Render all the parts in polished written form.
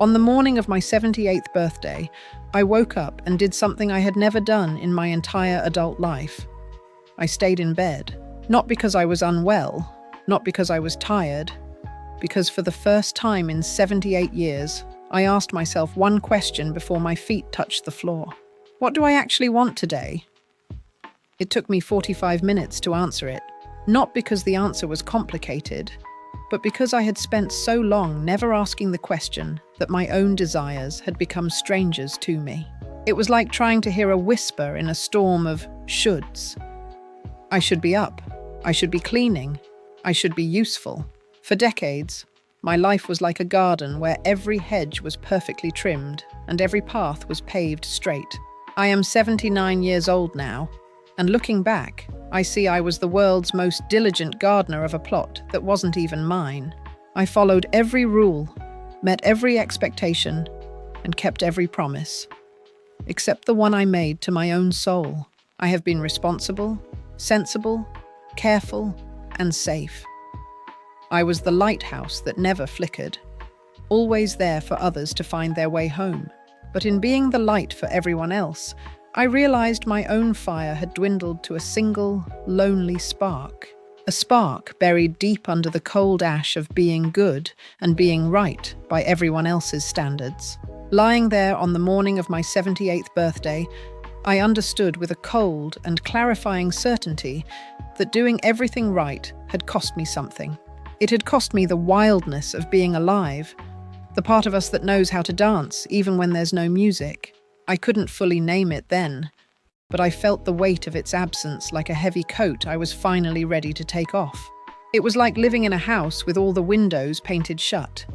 On the morning of my 78th birthday, I woke up and did something I had never done in my entire adult life. I stayed in bed, not because I was unwell, not because I was tired, because for the first time in 78 years, I asked myself one question before my feet touched the floor. What do I actually want today? It took me 45 minutes to answer it, not because the answer was complicated, but because I had spent so long never asking the question that my own desires had become strangers to me. It was like trying to hear a whisper in a storm of shoulds. I should be up. I should be cleaning. I should be useful. For decades, my life was like a garden where every hedge was perfectly trimmed and every path was paved straight. I am 79 years old now, and looking back, I see I was the world's most diligent gardener of a plot that wasn't even mine. I followed every rule, met every expectation, and kept every promise. Except the one I made to my own soul. I have been responsible, sensible, careful, and safe. I was the lighthouse that never flickered, always there for others to find their way home. But in being the light for everyone else, I realized my own fire had dwindled to a single, lonely spark. A spark buried deep under the cold ash of being good and being right by everyone else's standards. Lying there on the morning of my 78th birthday, I understood with a cold and clarifying certainty that doing everything right had cost me something. It had cost me the wildness of being alive, the part of us that knows how to dance even when there's no music. I couldn't fully name it then, but I felt the weight of its absence like a heavy coat I was finally ready to take off. It was like living in a house with all the windows painted shut.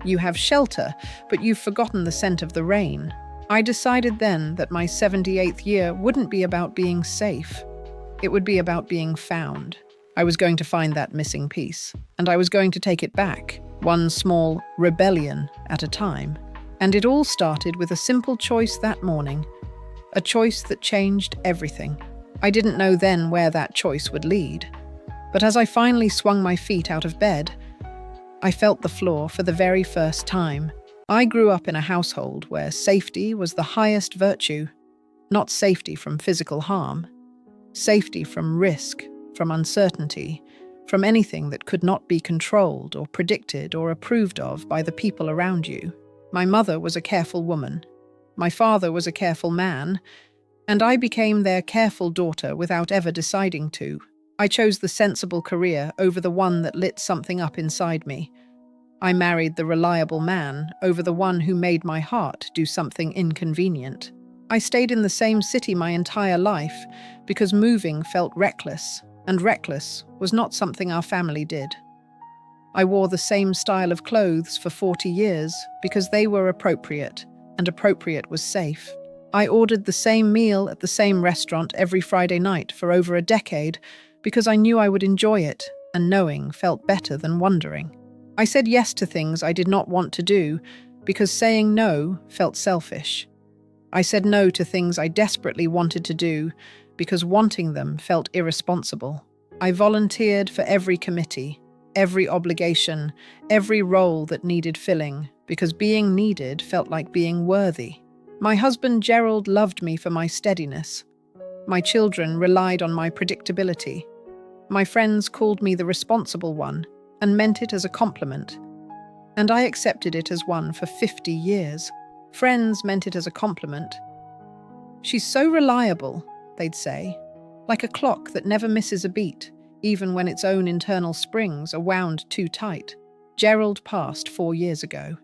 You have shelter, but you've forgotten the scent of the rain. I decided then that my 78th year wouldn't be about being safe. It would be about being found. I was going to find that missing piece, and I was going to take it back, one small rebellion at a time. And it all started with a simple choice that morning, a choice that changed everything. I didn't know then where that choice would lead, but as I finally swung my feet out of bed, I felt the floor for the very first time. I grew up in a household where safety was the highest virtue, not safety from physical harm, safety from risk, from uncertainty, from anything that could not be controlled or predicted or approved of by the people around you. My mother was a careful woman. My father was a careful man, and I became their careful daughter without ever deciding to. I chose the sensible career over the one that lit something up inside me. I married the reliable man over the one who made my heart do something inconvenient. I stayed in the same city my entire life because moving felt reckless, and reckless was not something our family did. I wore the same style of clothes for 40 years because they were appropriate, and appropriate was safe. I ordered the same meal at the same restaurant every Friday night for over a decade because I knew I would enjoy it, and knowing felt better than wondering. I said yes to things I did not want to do because saying no felt selfish. I said no to things I desperately wanted to do because wanting them felt irresponsible. I volunteered for every committee, every obligation, every role that needed filling, because being needed felt like being worthy. My husband Gerald loved me for my steadiness. My children relied on my predictability. My friends called me the responsible one and meant it as a compliment. And I accepted it as one for 50 years. Friends meant it as a compliment. "She's so reliable," they'd say, "like a clock that never misses a beat, even when its own internal springs are wound too tight." Gerald passed 4 years ago,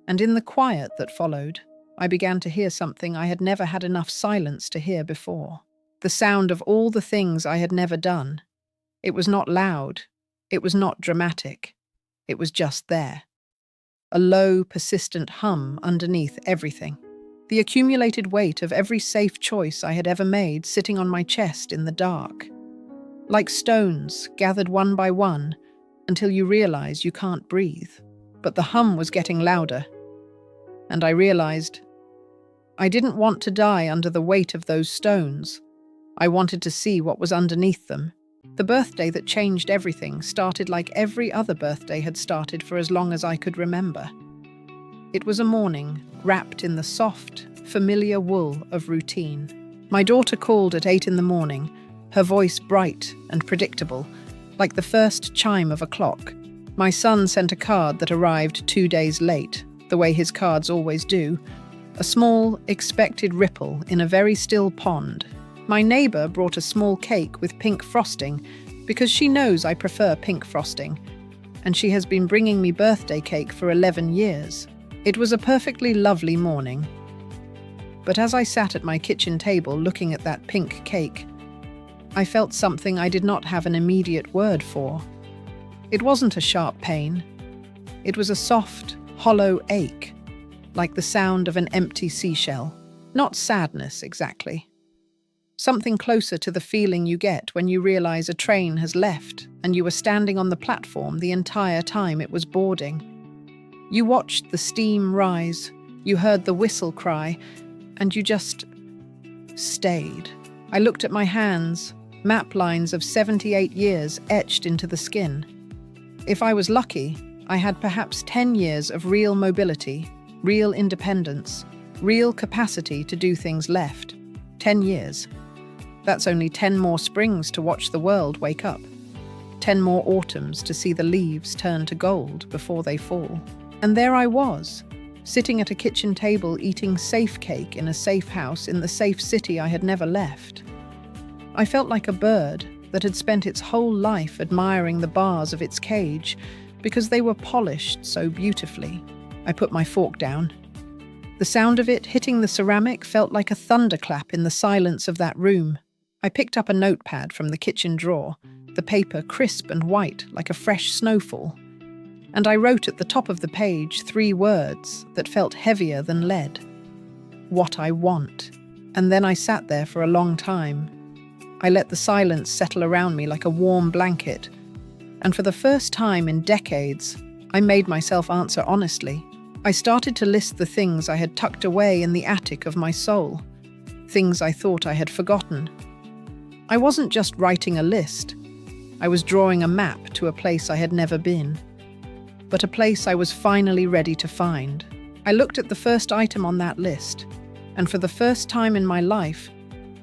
and in the quiet that followed, I began to hear something I had never had enough silence to hear before. The sound of all the things I had never done. It was not loud. It was not dramatic. It was just there. A low, persistent hum underneath everything. The accumulated weight of every safe choice I had ever made sitting on my chest in the dark. Like stones gathered one by one until you realize you can't breathe. But the hum was getting louder. And I realized I didn't want to die under the weight of those stones. I wanted to see what was underneath them. The birthday that changed everything started like every other birthday had started for as long as I could remember. It was a morning wrapped in the soft, familiar wool of routine. My daughter called at 8 in the morning, her voice bright and predictable, like the first chime of a clock. My son sent a card that arrived 2 days late, the way his cards always do, a small, expected ripple in a very still pond. My neighbor brought a small cake with pink frosting because she knows I prefer pink frosting, and she has been bringing me birthday cake for 11 years. It was a perfectly lovely morning. But as I sat at my kitchen table looking at that pink cake, I felt something I did not have an immediate word for. It wasn't a sharp pain. It was a soft, hollow ache, like the sound of an empty seashell. Not sadness, exactly. Something closer to the feeling you get when you realize a train has left and you were standing on the platform the entire time it was boarding. You watched the steam rise, you heard the whistle cry, and you just stayed. I looked at my hands, map lines of 78 years etched into the skin. If I was lucky, I had perhaps 10 years of real mobility, real independence, real capacity to do things left. 10 years. That's only 10 more springs to watch the world wake up. 10 more autumns to see the leaves turn to gold before they fall. And there I was, sitting at a kitchen table eating safe cake in a safe house in the safe city I had never left. I felt like a bird that had spent its whole life admiring the bars of its cage because they were polished so beautifully. I put my fork down. The sound of it hitting the ceramic felt like a thunderclap in the silence of that room. I picked up a notepad from the kitchen drawer, the paper crisp and white like a fresh snowfall, and I wrote at the top of the page 3 words that felt heavier than lead. What I want. And then I sat there for a long time. I let the silence settle around me like a warm blanket, and for the first time in decades, I made myself answer honestly. I started to list the things I had tucked away in the attic of my soul, things I thought I had forgotten. I wasn't just writing a list. I was drawing a map to a place I had never been, but a place I was finally ready to find. I looked at the first item on that list, and for the first time in my life,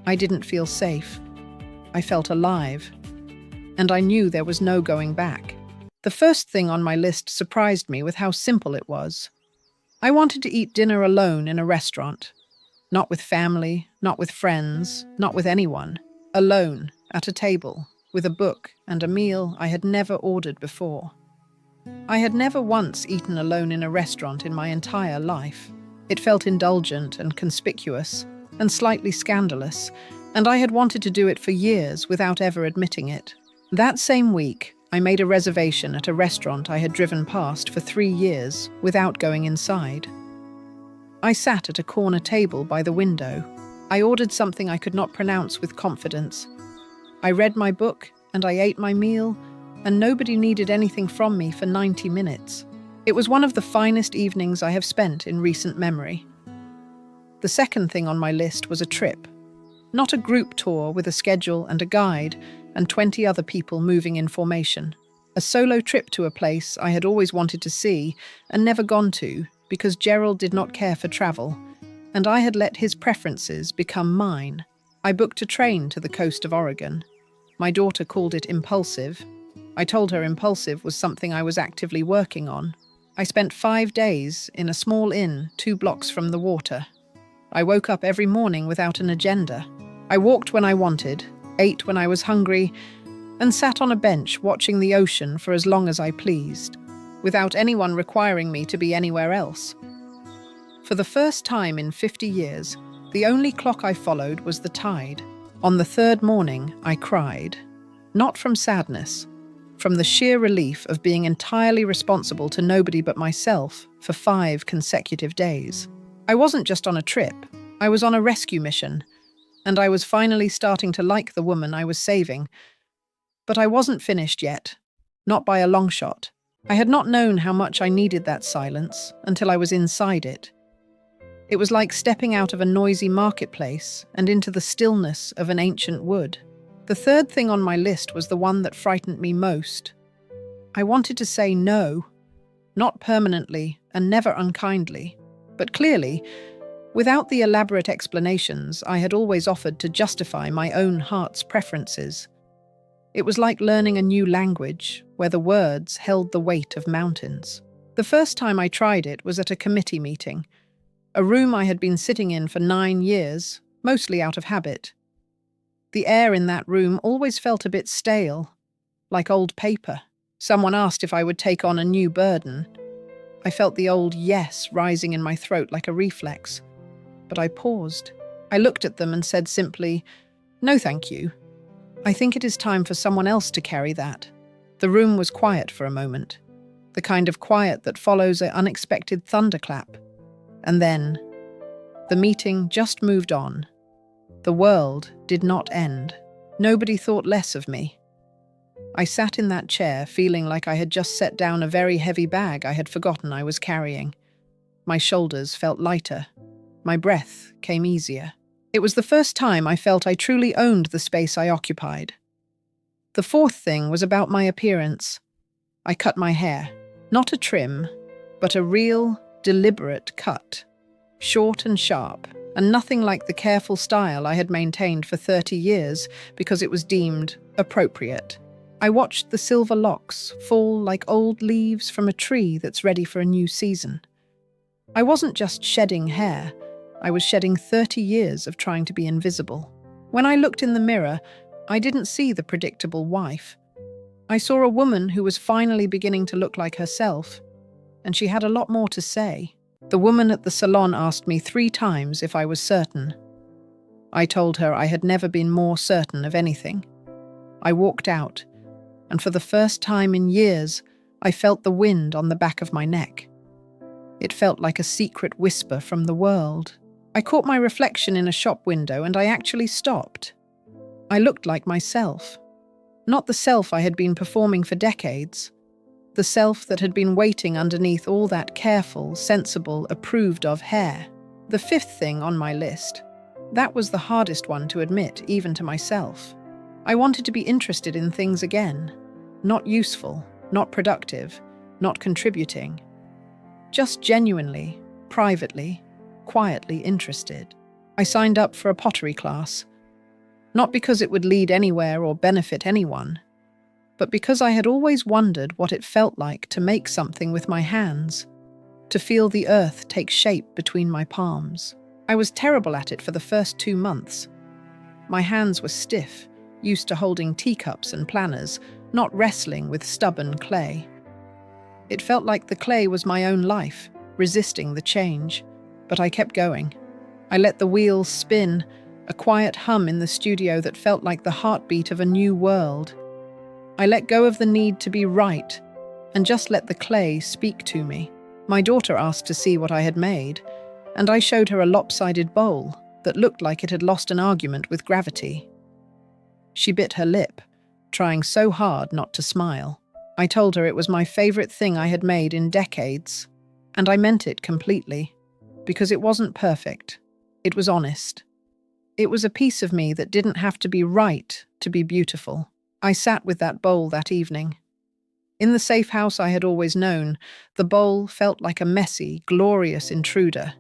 I didn't feel safe. I felt alive, and I knew there was no going back. The first thing on my list surprised me with how simple it was. I wanted to eat dinner alone in a restaurant, not with family, not with friends, not with anyone. Alone, at a table, with a book and a meal I had never ordered before. I had never once eaten alone in a restaurant in my entire life. It felt indulgent and conspicuous, and slightly scandalous, and I had wanted to do it for years without ever admitting it. That same week, I made a reservation at a restaurant I had driven past for 3 years without going inside. I sat at a corner table by the window. I ordered something I could not pronounce with confidence. I read my book and I ate my meal, and nobody needed anything from me for 90 minutes. It was one of the finest evenings I have spent in recent memory. The second thing on my list was a trip. Not a group tour with a schedule and a guide and 20 other people moving in formation. A solo trip to a place I had always wanted to see and never gone to because Gerald did not care for travel, and I had let his preferences become mine. I booked a train to the coast of Oregon. My daughter called it impulsive. I told her impulsive was something I was actively working on. I spent 5 days in a small inn 2 blocks from the water. I woke up every morning without an agenda. I walked when I wanted, ate when I was hungry, and sat on a bench watching the ocean for as long as I pleased, without anyone requiring me to be anywhere else. For the first time in 50 years, the only clock I followed was the tide. On the 3rd morning, I cried. Not from sadness, from the sheer relief of being entirely responsible to nobody but myself for 5 consecutive days. I wasn't just on a trip, I was on a rescue mission, and I was finally starting to like the woman I was saving. But I wasn't finished yet, not by a long shot. I had not known how much I needed that silence until I was inside it. It was like stepping out of a noisy marketplace and into the stillness of an ancient wood. The 3rd thing on my list was the one that frightened me most. I wanted to say no. not permanently and never unkindly, but clearly, without the elaborate explanations I had always offered to justify my own heart's preferences. It was like learning a new language where the words held the weight of mountains. The first time I tried it was at a committee meeting, a room I had been sitting in for 9 years, mostly out of habit. The air in that room always felt a bit stale, like old paper. Someone asked if I would take on a new burden. I felt the old yes rising in my throat like a reflex. But I paused. I looked at them and said simply, "No, thank you. I think it is time for someone else to carry that." The room was quiet for a moment, the kind of quiet that follows an unexpected thunderclap. And then, the meeting just moved on. The world did not end. Nobody thought less of me. I sat in that chair feeling like I had just set down a very heavy bag I had forgotten I was carrying. My shoulders felt lighter. My breath came easier. It was the first time I felt I truly owned the space I occupied. The fourth thing was about my appearance. I cut my hair. Not a trim, but a real, deliberate cut. Short and sharp, and nothing like the careful style I had maintained for 30 years because it was deemed appropriate. I watched the silver locks fall like old leaves from a tree that's ready for a new season. I wasn't just shedding hair, I was shedding 30 years of trying to be invisible. When I looked in the mirror, I didn't see the predictable wife. I saw a woman who was finally beginning to look like herself, and she had a lot more to say. The woman at the salon asked me 3 times if I was certain. I told her I had never been more certain of anything. I walked out, and for the first time in years, I felt the wind on the back of my neck. It felt like a secret whisper from the world. I caught my reflection in a shop window and I actually stopped. I looked like myself. Not the self I had been performing for decades. The self that had been waiting underneath all that careful, sensible, approved-of hair. The 5th thing on my list. That was the hardest one to admit, even to myself. I wanted to be interested in things again. Not useful, not productive, not contributing. Just genuinely, privately, quietly interested. I signed up for a pottery class. Not because it would lead anywhere or benefit anyone, but because I had always wondered what it felt like to make something with my hands, to feel the earth take shape between my palms. I was terrible at it for the first 2 months. My hands were stiff, used to holding teacups and planners, not wrestling with stubborn clay. It felt like the clay was my own life, resisting the change, but I kept going. I let the wheels spin, a quiet hum in the studio that felt like the heartbeat of a new world. I let go of the need to be right and just let the clay speak to me. My daughter asked to see what I had made, and I showed her a lopsided bowl that looked like it had lost an argument with gravity. She bit her lip, trying so hard not to smile. I told her it was my favorite thing I had made in decades, and I meant it completely, because it wasn't perfect. It was honest. It was a piece of me that didn't have to be right to be beautiful. I sat with that bowl that evening. In the safe house I had always known, the bowl felt like a messy, glorious intruder.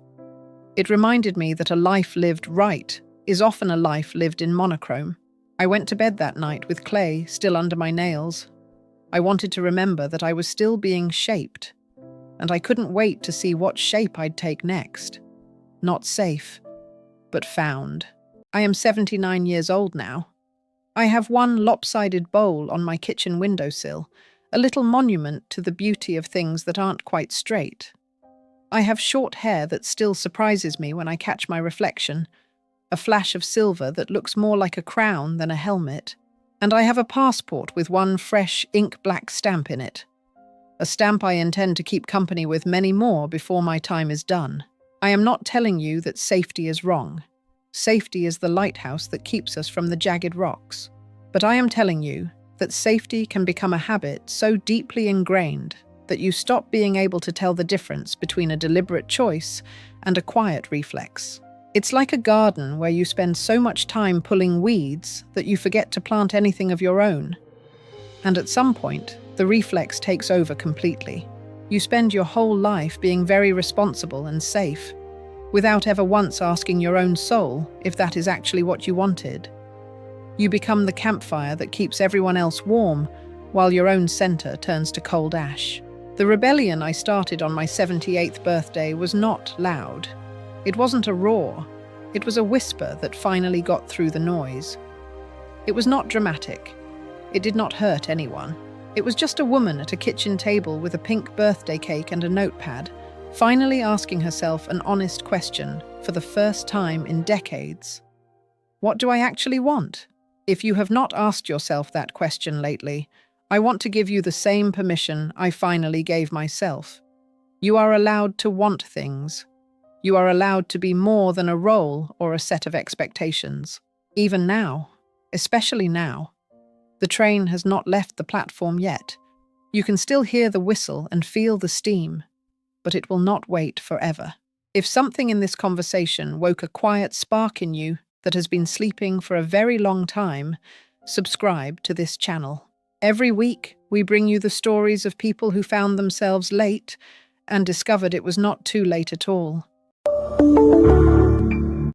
It reminded me that a life lived right is often a life lived in monochrome. I went to bed that night with clay still under my nails. I wanted to remember that I was still being shaped, and I couldn't wait to see what shape I'd take next. Not safe, but found. I am 79 years old now. I have one lopsided bowl on my kitchen windowsill, a little monument to the beauty of things that aren't quite straight. I have short hair that still surprises me when I catch my reflection, a flash of silver that looks more like a crown than a helmet, and I have a passport with one fresh ink-black stamp in it, a stamp I intend to keep company with many more before my time is done. I am not telling you that safety is wrong. Safety is the lighthouse that keeps us from the jagged rocks. But I am telling you that safety can become a habit so deeply ingrained that you stop being able to tell the difference between a deliberate choice and a quiet reflex. It's like a garden where you spend so much time pulling weeds that you forget to plant anything of your own. And at some point, the reflex takes over completely. You spend your whole life being very responsible and safe, without ever once asking your own soul if that is actually what you wanted. You become the campfire that keeps everyone else warm, while your own center turns to cold ash. The rebellion I started on my 78th birthday was not loud. It wasn't a roar. It was a whisper that finally got through the noise. It was not dramatic. It did not hurt anyone. It was just a woman at a kitchen table with a pink birthday cake and a notepad, finally asking herself an honest question for the first time in decades. What do I actually want? If you have not asked yourself that question lately, I want to give you the same permission I finally gave myself. You are allowed to want things. You are allowed to be more than a role or a set of expectations. Even now, especially now. The train has not left the platform yet. You can still hear the whistle and feel the steam, but it will not wait forever. If something in this conversation woke a quiet spark in you that has been sleeping for a very long time, subscribe to this channel. Every week, we bring you the stories of people who found themselves late and discovered it was not too late at all.